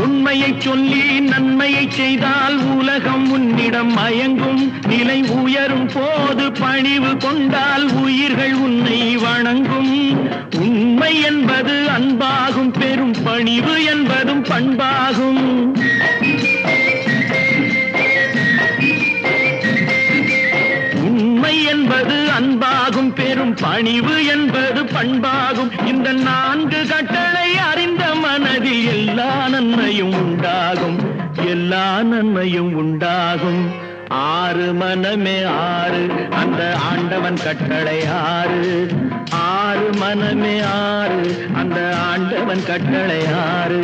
உண்மையை சொல்லி நன்மையை செய்தால் உலகம் உன்னிடம் மயங்கும். நிலை உயரும் போது பணிவு கொண்டால் உயிர்கள் உன்னை வணங்கும். உண்மை என்பது அன்பாகும், பெரும் பணிவு என்பதும் பண்பாகும். உண்மை என்பது அன்பாகும், பெரும் பணிவு என்பது பண்பாகும். இந்த 4 கட்டளை அறிந்த மனதில் எல்லா நன்மையும் உண்டாகும், எல்லா நன்மையும் உண்டாகும். 6 மனமே 6 அந்த ஆண்டவன் கட்டளை 6. 6 மனமே 6 அந்த ஆண்டவன் கட்டளை 6.